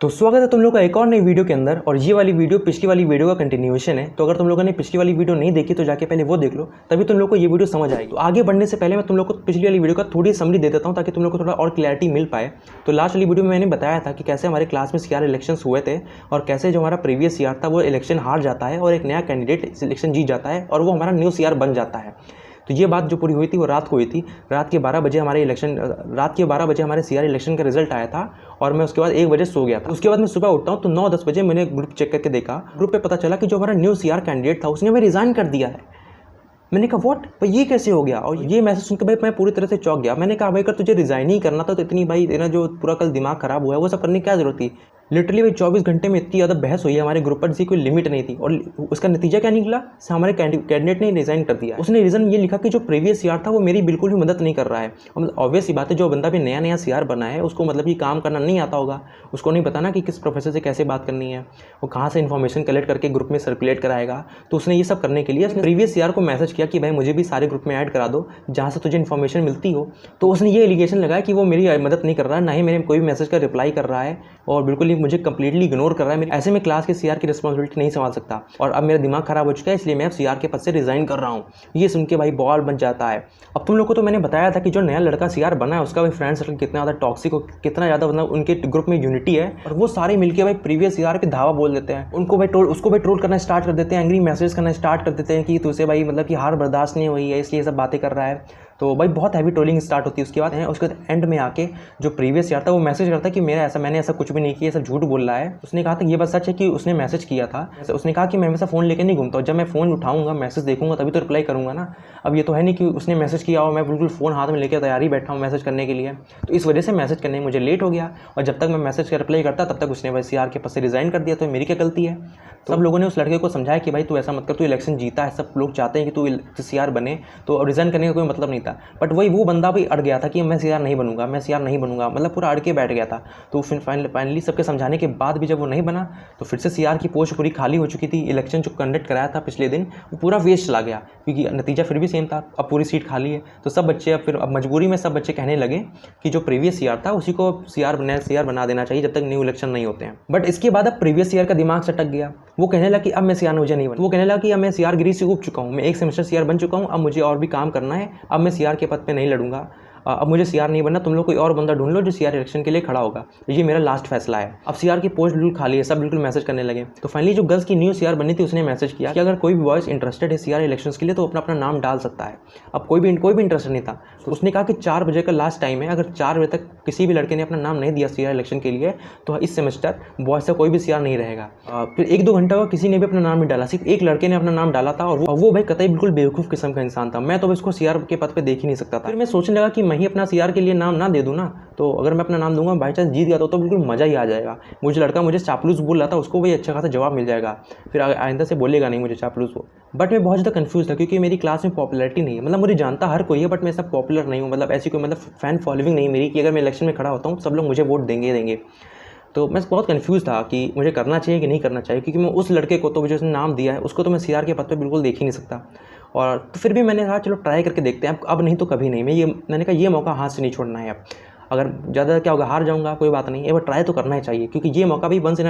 तो स्वागत है तुम लोग का एक और नई वीडियो के अंदर। और ये वाली वीडियो पिछली वाली वीडियो का कंटिन्यूएशन है। तो अगर तुम लोगों ने पिछली वाली वीडियो नहीं देखी तो जाके पहले वो देख लो, तभी तुम लोग को ये वीडियो समझ आएगी। तो आगे बढ़ने से पहले मैं तुम लोग को पिछली वाली वीडियो का थोड़ी समरी दे देता हूँ ताकि तुम लोग को थोड़ा और क्लैरिटी मिल पाए। तो लास्ट वाली वीडियो में मैंने बताया था कि कैसे हमारे क्लास में सीआर इलेक्शन हुए थे और कैसे जो हमारा प्रीवियस सीआर था वो इलेक्शन हार जाता है और एक नया कैंडिडेट इलेक्शन जीत जाता है और वो हमारा न्यू सीआर बन जाता है। तो ये बात जो पूरी हुई थी वो रात को हुई थी। रात के 12 बजे हमारे सीआर इलेक्शन का रिजल्ट आया था और मैं उसके बाद 1 बजे सो गया था। उसके बाद मैं सुबह उठता हूँ तो 9-10 बजे मैंने ग्रुप चेक करके देखा। ग्रुप पे पता चला कि जो हमारा न्यू सीआर कैंडिडेट था उसने हमें रिज़ाइन कर दिया है। मैंने कहा व्हाट भाई ये कैसे हो गया। और ये मैसेज सुनकर भाई मैं पूरी तरह से चौंक गया। मैंने कहा भाई अगर तुझे रिज़ाइन ही करना था तो इतनी भाई तेरा जो पूरा कल दिमाग खराब हुआ है वो सब करने की क्या जरूरत थी। लिटरली भाई 24 घंटे में इतनी ज़्यादा बहस हुई है हमारे ग्रुप पर जिसकी कोई लिमिट नहीं थी। और उसका नतीजा क्या निकला, हमारे कैंडिडेट ने रिज़ाइन कर दिया। उसने रीज़न ये लिखा कि जो प्रीवियस सीआर था वो मेरी बिल्कुल भी मदद नहीं कर रहा है। मतलब ऑब्वियस सी बात है, जो बंदा भी नया सीआर बना है उसको मतलब कि काम करना नहीं आता होगा, उसको नहीं पता ना कि किस प्रोफेसर से कैसे बात करनी है, वो कहाँ से इन्फॉर्मेशन कलेक्ट करके ग्रुप में सर्कुलेट कराएगा। तो उसने ये सब करने के लिए उसने प्रीवियस सीआर को मैसेज किया कि भाई मुझे भी सारे ग्रुप में ऐड करा दो जहाँ से तुझे इन्फॉर्मेशन मिलती हो। तो उसने ये एलिगेशन लगाया कि वो मेरी मदद नहीं कर रहा है, ना ही मेरे कोई भी मैसेज का रिप्लाई कर रहा है और बिल्कुल ही मुझे कंप्लीटली इग्नोर कर रहा है। ऐसे में क्लास के सीआर की रिस्पॉन्सिबिलिटी नहीं संभाल सकता और अब मेरा दिमाग खराब हो चुका है, इसलिए मैं सीआर के पद से रिजाइन कर रहा हूँ। ये सुन के भाई बॉल बन जाता है। अब तुम लोग को तो मैंने बताया था कि जो नया लड़का सीआर बना है उसका भाई फ्रेंड सर्कल कितना ज़्यादा टॉक्सिक हो, कितना ज़्यादा मतलब उनके ग्रुप में यूनिटी है और वो सारे मिलकर भाई प्रीवियस सीआर पे धावा बोल देते हैं। उसको भाई ट्रोल करना स्टार्ट कर देते हैं, एंग्री मैसेज करना स्टार्ट कर देते हैं कि तुझसे भाई मतलब कि हार बर्दाश्त नहीं हुई है इसलिए सब बातें कर रहा है। तो भाई बहुत हैवी ट्रोलिंग स्टार्ट होती है। उसके बाद एंड में आके जो प्रीवियस सीआर था वो मैसेज करता है कि मैंने ऐसा कुछ भी नहीं किया, सब झूठ बोल रहा है। उसने कहा था ये बात सच है कि उसने मैसेज किया था। उसने कहा कि मैं हमेशा फ़ोन लेकर नहीं घूमता हूँ, जब मैं फ़ोन उठाऊंगा मैसेज देखूंगा तभी तो रिप्लाई करूंगा ना। अब ये तो है नहीं कि उसने मैसेज किया और मैं बिल्कुल फ़ोन हाथ में लेकर तैयारी बैठा हूँ मैसेज करने के लिए। तो इस वजह से मैसेज करने में मुझे लेट हो गया और जब तक मैं मैसेज का रिप्लाई करता तब तक उसने भाई सीआर के पद से रिज़ाइन कर दिया। तो मेरी क्या गलती है। तो सब लोगों ने उस लड़के को समझाया कि भाई तू ऐसा मत कर, तू इलेक्शन जीता है, सब लोग चाहते हैं कि तू सीआर बने, तो रिज़ाइन करने का कोई मतलब नहीं था। बट वही वो बंदा भी अड़ गया था कि मैं सीआर नहीं बनूंगा, मतलब पूरा अड़ के बैठ गया था। तो फिर फाइनली सबके समझाने के बाद भी जब वो नहीं बना तो फिर से सीआर की पोस्ट पूरी खाली हो चुकी थी। इलेक्शन जो कंडक्ट कराया था पिछले दिन वो पूरा वेस्ट चला गया क्योंकि नतीजा फिर भी सेम था। अब पूरी सीट खाली है तो सब बच्चे अब मजबूरी में सब बच्चे कहने लगे कि जो प्रीवियस सीआर था उसी को सीआर बना देना चाहिए जब तक न्यू इलेक्शन नहीं होते हैं। बट इसके बाद अब प्रीवियस सीआर का दिमाग सटक गया। वो कहने लगा कि अब मैं सीआर मुझे नहीं बना। वो कहने लगा कि अब मैं सीआर गिरी से उब चुका हूँ, मैं 1 सेमेस्टर सीआर बन चुका हूँ, अब मुझे और भी काम करना है, अब मैं सीआर के पद पे नहीं लड़ूंगा, अब मुझे सीआर नहीं बनना, तुम लोग कोई और बंदा ढूंढ लो जो सीआर इलेक्शन के लिए खड़ा होगा, ये मेरा लास्ट फैसला है। अब सीआर की पोस्ट बिल्कुल खाली है, सब बिल्कुल मैसेज करने लगे। तो फाइनली जो गर्ल्स की न्यू सीआर बनी थी उसने मैसेज किया कि अगर कोई भी बॉयज इंटरेस्टेड है सीआर इलेक्शंस के लिए तो अपना नाम डाल सकता है। अब कोई भी इंटरेस्टेड नहीं था। तो उसने कहा कि 4 बजे का लास्ट टाइम है, अगर 4 बजे तक किसी भी लड़के ने अपना नाम नहीं दिया सीआर इलेक्शन के लिए तो इस सेमेस्टर बॉयज से कोई भी सीआर नहीं रहेगा। फिर 1-2 घंटा हुआ किसी ने भी अपना नाम नहीं डाला, सिर्फ एक लड़के ने अपना नाम डाला था और वो भाई कतई बिल्कुल बेवकूफ़ किस्म का इंसान था। मैं तो इसको सीआर के पद पे देख ही नहीं सकता था। फिर मैं सोचने लगा कि मैं ही अपना सीआर के लिए नाम ना दे दूँ ना, तो अगर मैं अपना नाम दूंगा बाई चांस जीत गया तो बिल्कुल मज़ा ही आ जाएगा। मुझे लड़का मुझे चापलूस बोल रहा था उसको भाई अच्छा खासा जवाब मिल जाएगा, फिर आइंदा से बोलेगा नहीं मुझे चापलूस वो। बट मैं बहुत ज़्यादा कंफ्यूज था क्योंकि मेरी क्लास में पॉपुलैरिटी नहीं है, मतलब मुझे जानता हर कोई है बट मैं सब पॉपुलर नहीं हूँ, मतलब ऐसी कोई मतलब फैन फॉलोइंग नहीं मेरी कि अगर मैं इलेक्शन में खड़ा होता हूँ सब लोग मुझे वोट देंगे। तो मैं बहुत कंफ्यूज था कि मुझे करना चाहिए कि नहीं करना चाहिए, क्योंकि मैं उस लड़के को तो मुझे उसने नाम दिया है उसको तो मैं सीआर के पद पे बिल्कुल देख ही नहीं सकता। और तो फिर भी मैंने कहा चलो ट्राई करके देखते हैं, अब नहीं तो कभी नहीं। मैंने कहा ये मौका हाथ से नहीं छोड़ना है। अब अगर ज़्यादा क्या होगा, हार जाऊंगा कोई बात नहीं, एक बार ट्राई तो करना ही चाहिए क्योंकि ये मौका भी वंस इन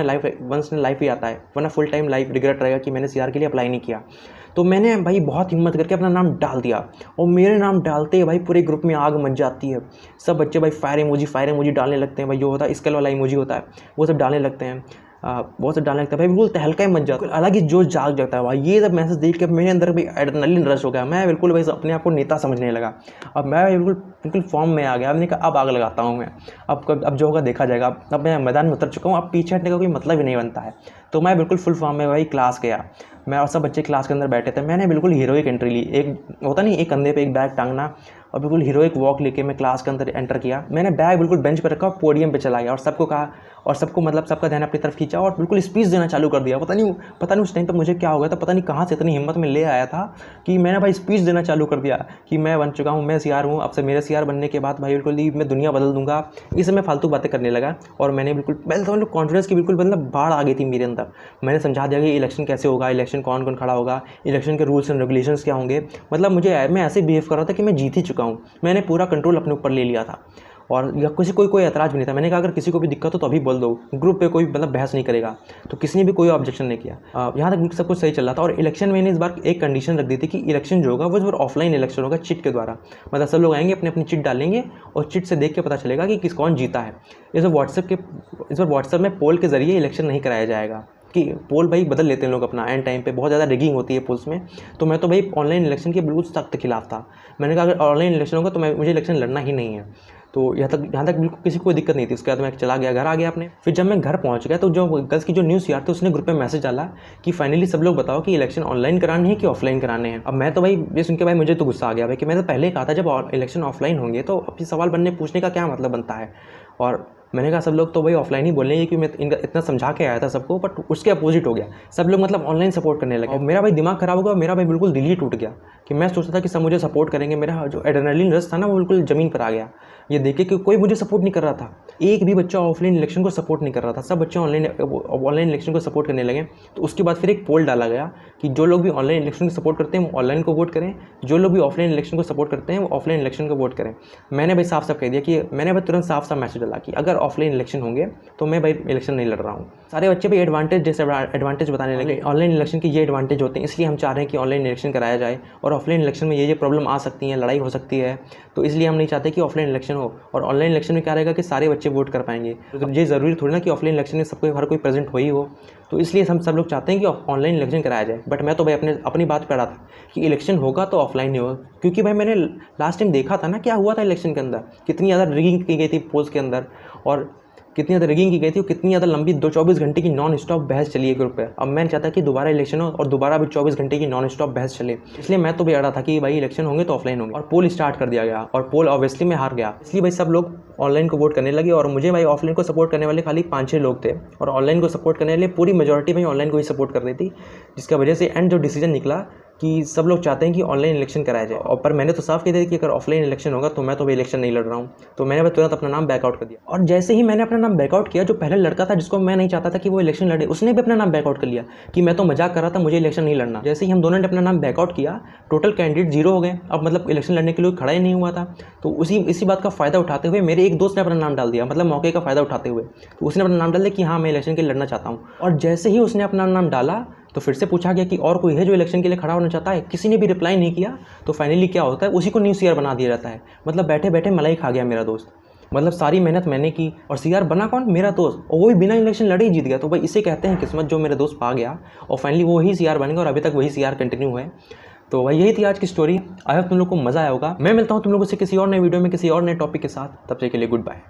लाइफ ही आता है, वरना फुल टाइम लाइफ रिग्रेट रहेगा कि मैंने सीआर के लिए अप्लाई नहीं किया। तो मैंने भाई बहुत हिम्मत करके अपना नाम डाल दिया और मेरे नाम डालते ही भाई पूरे ग्रुप में आग मच जाती है। सब बच्चे भाई फायर इमोजी डालने लगते हैं, भाई जो होता है स्केल वाला इमोजी होता है वो सब डालने लगते हैं, बहुत से डालने लगता है भाई, बिल्कुल तहलका ही मच जाता है, अलग ही जोश जाग जाता है भाई। ये सब मैसेज देख के मेरे अंदर भी एड्रेनलिन रश हो गया, मैं बिल्कुल भाई अपने आप को नेता समझने लगा। अब मैं बिल्कुल फॉर्म में आ गया। मैंने कहा अब आग लगाता हूँ मैं, अब जो होगा देखा जाएगा। अब मैं मैदान में उतर चुका हूँ, अब पीछे हटने का कोई मतलब ही नहीं बनता है। तो मैं बिल्कुल फुल फॉर्म में भाई क्लास गया, मैं और सब बच्चे क्लास के अंदर बैठे थे। मैंने बिल्कुल हीरोइक एंट्री ली, एक होता नहीं एक कंधे पे एक बैग टांगना, और बिल्कुल हीरोइक वॉक लेके मैं क्लास के अंदर एंटर किया। मैंने बैग बिल्कुल बेंच पर रखा, पोडियम पे चला गया और सबको कहा और सबको मतलब सबका ध्यान अपनी तरफ खींचा और बिल्कुल स्पीच देना चालू कर दिया। पता नहीं उस टाइम पर मुझे क्या हो गया था, पता नहीं कहाँ से इतनी हिम्मत में ले आया था कि मैंने भाई स्पीच देना चालू कर दिया कि मैं बन चुका हूँ, मैं सीआर हूँ, अब से मेरे सीआर बनने के बाद भाई बिल्कुल मैं दुनिया बदल दूंगा। इस समय फालतू बातें करने लगा और मैंने बिल्कुल पहले तो कॉन्फिडेंस की बिल्कुल मतलब बाढ़ आ गई थी मेरे अंदर। मैंने समझा दिया कि इलेक्शन कैसे होगा, इलेक्शन कौन कौन खड़ा होगा, इलेक्शन के रूल्स एंड रेगुलेशंस क्या होंगे। मतलब मैं ऐसे बिहेव कर रहा था कि मैं जीत ही चुका हूँ, मैंने पूरा कंट्रोल अपने ऊपर ले लिया था। और या किसी कोई एतराज़ भी नहीं था। मैंने कहा अगर किसी को भी दिक्कत हो तो अभी बोल दो, ग्रुप पे कोई मतलब बहस नहीं करेगा। तो किसी ने भी कोई ऑब्जेक्शन नहीं किया। यहाँ तक सब कुछ सही चल रहा था। और इलेक्शन मैंने इस बार एक कंडीशन रख दी थी कि इलेक्शन जो होगा वो इस बार ऑफलाइन इलेक्शन होगा, चिट के द्वारा। मतलब सब लोग आएंगे, अपनी अपनी चिट डालेंगे और चिट से देख के पता चलेगा कि कौन जीता है। इस बार व्हाट्सएप में पोल के जरिए इलेक्शन नहीं कराया जाएगा कि पोल भाई बदल लेते हैं लोग अपना एंड टाइम पे, बहुत ज़्यादा रिगिंग होती है पोल्स में। तो मैं तो भाई ऑनलाइन इलेक्शन के बिल्कुल सख्त खिलाफ था। मैंने कहा अगर ऑनलाइन इलेक्शन होगा तो मुझे इलेक्शन लड़ना ही नहीं है। तो यहाँ तक बिल्कुल किसी को दिक्कत नहीं थी। उसके बाद मैं चला गया, घर आ गया अपने। फिर जब मैं घर पहुँच गया तो जो गर्ल्स की जो न्यूज़ यार थी उसने ग्रुप में मैसेज डाला कि फाइनली सब लोग बताओ कि इलेक्शन ऑनलाइन कराने हैं कि ऑफलाइन कराने हैं। अब मैं तो भाई ये सुन के भाई मुझे तो गुस्सा आ गया भाई कि मैंने तो पहले ही कहा था जब इलेक्शन ऑफलाइन होंगे तो अपनी सवाल पूछने का क्या मतलब बनता है। और मैंने कहा सब लोग तो भाई ऑफलाइन ही बोलेंगे कि मैं इनका इतना समझा के आया था सबको, बट उसके अपोजिट हो गया। सब लोग मतलब ऑनलाइन सपोर्ट करने लगे और मेरा भाई दिमाग खराब हो गया। मेरा भाई बिल्कुल दिल ही टूट गया कि मैं सोचता था कि सब मुझे सपोर्ट करेंगे। मेरा जो एड्रेनलिन रश था ना वो बिल्कुल ज़मीन पर आ गया ये देखे कि कोई मुझे सपोर्ट नहीं कर रहा था। एक भी बच्चा ऑफलाइन इलेक्शन को सपोर्ट नहीं कर रहा था, सब बच्चे ऑनलाइन इलेक्शन को सपोर्ट करने लगे। तो उसके बाद फिर एक पोल डाला गया कि जो लोग भी ऑनलाइन इलेक्शन को सपोर्ट करते हैं वो ऑनलाइन को वोट करें, जो लोग भी ऑफलाइन इलेक्शन को सपोर्ट करते हैं वो ऑफलाइन इलेक्शन को वोट करें। मैंने भाई साफ कह दिया कि मैंने भाई तुरंत साफ मैसेज डाला कि अगर ऑफलाइन इलेक्शन होंगे तो मैं भाई इलेक्शन नहीं लड़ रहा हूँ। सारे बच्चे भी एडवांटेज बताने लगे। ऑनलाइन इलेक्शन के ये एडवांटेज होते हैं, इसलिए हम चाह रहे हैं कि ऑनलाइन इलेक्शन कराया जाए। और ऑफलाइन इलेक्शन में ये प्रॉब्लम आ सकती है, लड़ाई हो सकती है, तो इसलिए हम नहीं चाहते कि ऑफलाइन इलेक्शन हो। और ऑनलाइन इलेक्शन में क्या रहेगा कि सारे बच्चे वोट कर पाएंगे। तो ये ज़रूरी थोड़ी ना कि ऑफलाइन इलेक्शन में हर कोई प्रेजेंट हो ही हो। तो इसलिए हम सब लोग चाहते हैं कि ऑनलाइन इलेक्शन कराया जाए। बट मैं तो भाई अपनी बात पे अड़ा था कि इलेक्शन होगा तो ऑफलाइन ही होगा, क्योंकि भाई मैंने लास्ट टाइम देखा था ना क्या हुआ था इलेक्शन के अंदर, कितनी ज़्यादा रिगिंग की गई थी पोल्स के अंदर, और कितनी ज़्यादा रिगिंग की गई थी और कितनी ज़्यादा लंबी 24 घंटे की नॉन स्टॉप बहस चली है ग्रुप पे। अब मैं चाहता कि दोबारा इलेक्शन हो और दोबारा भी 24 घंटे की नॉन स्टॉप बहस चले। इसलिए मैं तो भी अड़ा था कि भाई इलेक्शन होंगे तो ऑफलाइन होंगे। और पोल स्टार्ट कर दिया गया और पोल ऑब्वियसली मैं हार गया। इसलिए भाई सब लोग ऑनलाइन को वोट करने लगे और मुझे भाई ऑफलाइन को सपोर्ट करने वाले खाली 5-6 लोग थे और ऑनलाइन को सपोर्ट करने वाले पूरी मेजॉरिटी भाई ऑनलाइन को ही सपोर्ट कर रही थी। जिसकी वजह से एंड जो डिसीजन निकला कि सब लोग चाहते हैं कि ऑनलाइन इलेक्शन कराया जाए। और पर मैंने तो साफ कह दिया कि अगर ऑफलाइन इलेक्शन होगा तो मैं तो भाई इलेक्शन नहीं लड़ रहा हूँ। तो मैंने भाई तुरंत अपना नाम बैकआउट कर दिया। और जैसे ही मैंने अपना नाम बैकआउट किया, जो पहले लड़का था जिसको मैं नहीं चाहता था कि वो इलेक्शन लड़े, उसने भी अपना नाम बैकआउट कर लिया कि मैं तो मजाक कर रहा था, मुझे इलेक्शन नहीं लड़ना। जैसे ही हम दोनों ने अपना नाम बैकआउट किया, टोटल कैंडिडेट 0 हो गए। अब मतलब इलेक्शन लड़ने के लिए खड़ा ही नहीं हुआ था। तो इसी बात का फ़ायदा उठाते हुए मेरे एक दोस्त ने अपना नाम डाल दिया, मतलब मौके का फ़ायदा उठाते हुए। तो उसने अपना नाम डाल दिया कि हाँ मैं इलेक्शन के लिए लड़ना चाहता हूँ। और जैसे ही उसने अपना नाम डाला तो फिर से पूछा गया कि और कोई है जो इलेक्शन के लिए खड़ा होना चाहता है। किसी ने भी रिप्लाई नहीं किया। तो फाइनली क्या होता है, उसी को न्यू सीआर बना दिया जाता है। मतलब बैठे बैठे मलाई खा गया मेरा दोस्त। मतलब सारी मेहनत मैंने की और सीआर बना कौन, मेरा दोस्त, और वो भी बिना इलेक्शन लड़े ही जीत गया। तो भाई इसे कहते हैं किस्मत, जो मेरे दोस्त पा गया और फाइनली वो ही सीआर बनेगा और अभी तक वही सीआर कंटिन्यू है। तो भाई यही थी आज की स्टोरी। आई होप तुम लोग को मज़ा आया होगा। मैं मिलता हूँ तुम लोगों से किसी और नए वीडियो में किसी और नए टॉपिक के साथ। तब तक के लिए गुड बाय।